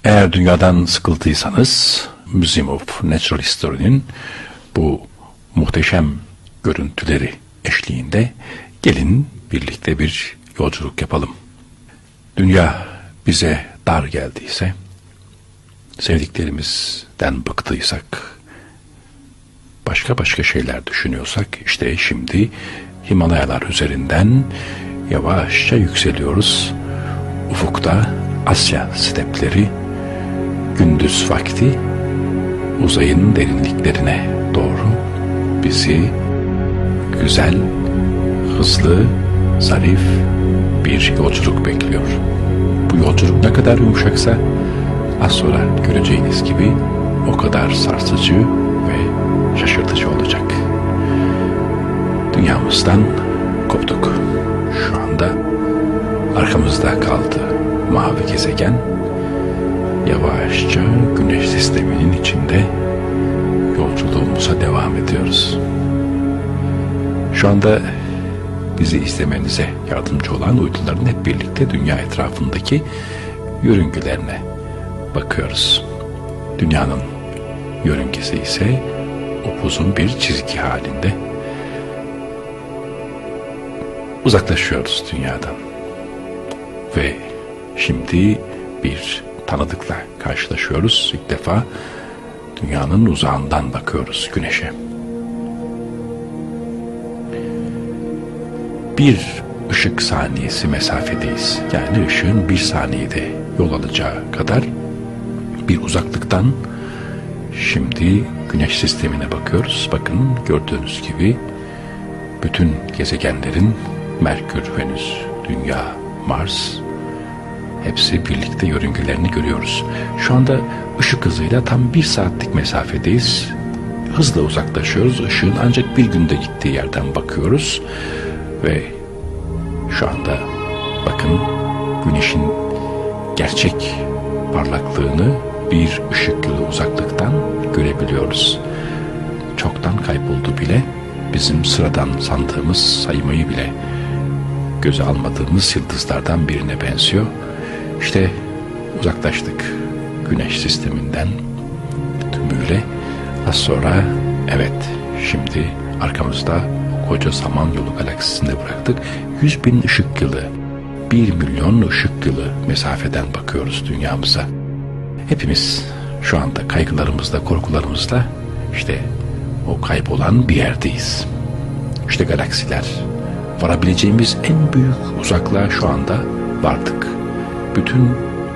Eğer dünyadan sıkıldıysanız Museum of Natural History'nin bu muhteşem görüntüleri eşliğinde gelin birlikte bir yolculuk yapalım. Dünya bize dar geldiyse, sevdiklerimizden bıktıysak, başka şeyler düşünüyorsak, işte şimdi Himalayalar üzerinden yavaşça yükseliyoruz. Ufukta Asya stepleri, gündüz vakti uzayın derinliklerine doğru bizi güzel, hızlı, zarif bir yolculuk bekliyor. Bu yolculuk ne kadar yumuşaksa az sonra göreceğiniz gibi o kadar sarsıcı ve şaşırtıcı olacak. Dünyamızdan koptuk. Şu anda arkamızda kaldı mavi gezegen. Yavaşça Güneş sisteminin içinde yolculuğumuza devam ediyoruz. Şu anda bizi izlemenize yardımcı olan uyduların hep birlikte dünya etrafındaki yörüngelerine bakıyoruz. Dünyanın yörüngesi ise upuzun bir çizgi halinde. Uzaklaşıyoruz dünyadan. Ve şimdi bir tanıdıkla karşılaşıyoruz. İlk defa dünyanın uzağından bakıyoruz Güneş'e. Bir ışık saniyesi mesafedeyiz. Yani ışığın bir saniyede yol alacağı kadar bir uzaklıktan şimdi Güneş sistemine bakıyoruz. Bakın gördüğünüz gibi bütün gezegenlerin Merkür, Venüs, Dünya, Mars hepsi birlikte yörüngelerini görüyoruz. Şu anda ışık hızıyla tam 1 saatlik mesafedeyiz. Hızla uzaklaşıyoruz. Işığın ancak bir günde gittiği yerden bakıyoruz. Ve şu anda bakın Güneş'in gerçek parlaklığını bir ışık yılı uzaklıktan görebiliyoruz. Çoktan kayboldu bile. Bizim sıradan sandığımız, saymayı bile göze almadığımız yıldızlardan birine benziyor. İşte uzaklaştık Güneş sisteminden tümüyle. Az sonra evet, şimdi arkamızda koca Samanyolu galaksisinde bıraktık. 100.000 ışık yılı, 1 milyon ışık yılı mesafeden bakıyoruz dünyamıza. Hepimiz şu anda kaygılarımızla, korkularımızla işte o kaybolan bir yerdeyiz. İşte galaksiler. Varabileceğimiz en büyük uzaklığa şu anda vardık. Bütün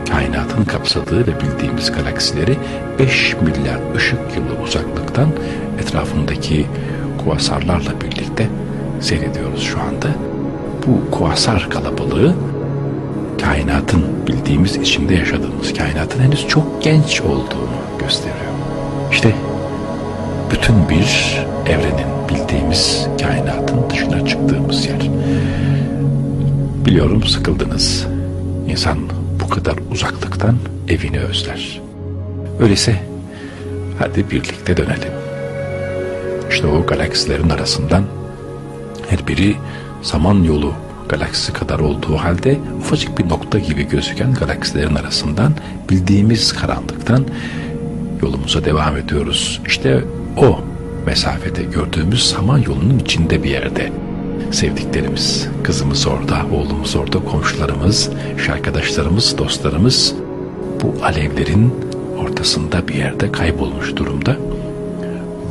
kainatın kapsadığı ve bildiğimiz galaksileri 5 milyar ışık yılı uzaklıktan etrafındaki kuasarlarla birlikte seyrediyoruz şu anda. Bu kuasar kalabalığı kainatın, bildiğimiz içinde yaşadığımız kainatın henüz çok genç olduğunu gösteriyor. İşte bütün bir evrenin, bildiğimiz kainatın dışına çıktığımız yer. Biliyorum sıkıldınız. İnsan bu kadar uzaklıktan evini özler. Öyleyse hadi birlikte dönelim. İşte o galaksilerin arasından her biri Samanyolu galaksisi kadar olduğu halde ufacık bir nokta gibi gözüken galaksilerin arasından, bildiğimiz karanlıktan yolumuza devam ediyoruz. İşte o mesafede gördüğümüz Samanyolu'nun içinde bir yerde sevdiklerimiz, kızımız orada, oğlumuz orada, komşularımız, iş arkadaşlarımız, dostlarımız bu alevlerin ortasında bir yerde kaybolmuş durumda.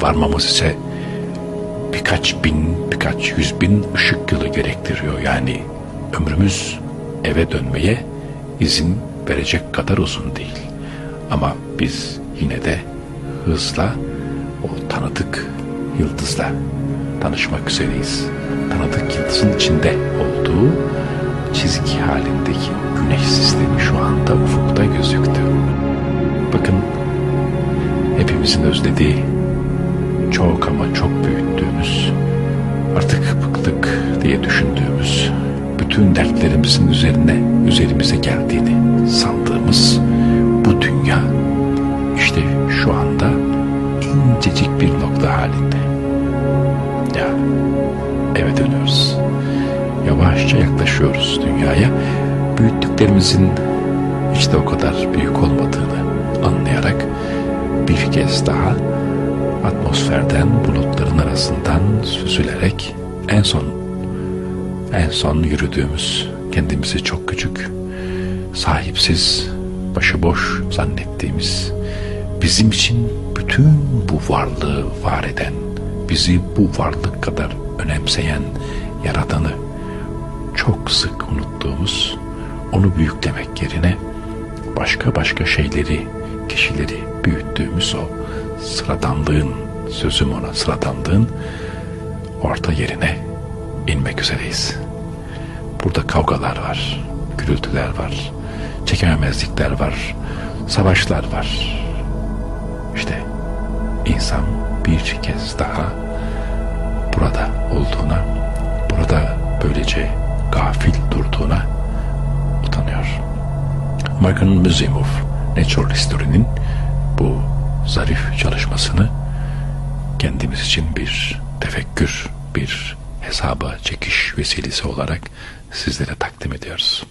Varmamız ise birkaç bin, birkaç 100.000 ışık yılı gerektiriyor. Yani ömrümüz eve dönmeye izin verecek kadar uzun değil. Ama biz yine de hızla o tanıdık yıldızla tanışmak üzereyiz. Tanıdık yıldızın içinde olduğu çizgi halindeki Güneş sistemi şu anda ufukta gözüktü. Bakın, hepimizin özlediği, çok ama çok büyüttüğümüz, artık bıktık diye düşündüğümüz, bütün dertlerimizin üzerimize geldiğini sandığımız bu dünya işte şu anda incecik bir nokta halinde. Ya, eve dönüyoruz. Yavaşça yaklaşıyoruz dünyaya. Büyüttüklerimizin hiç de o kadar büyük olmadığını bir kez daha atmosferden, bulutların arasından süzülerek en son yürüdüğümüz, kendimizi çok küçük, sahipsiz, başıboş zannettiğimiz, bizim için bütün bu varlığı var eden, bizi bu varlık kadar önemseyen Yaradan'ı çok sık unuttuğumuz, onu büyüklemek yerine başka şeyleri, kişileri büyüttüğümüz o sıradanlığın, sözüm ona sıradanlığın orta yerine inmek üzereyiz. Burada kavgalar var, gürültüler var, çekememezlikler var, savaşlar var. İşte insan bir kez daha burada olduğuna, burada böylece gafil durduğuna utanıyor. American Museum of Natural History'nin bu zarif çalışmasını kendimiz için bir tefekkür, bir hesaba çekiş vesilesi olarak sizlere takdim ediyoruz.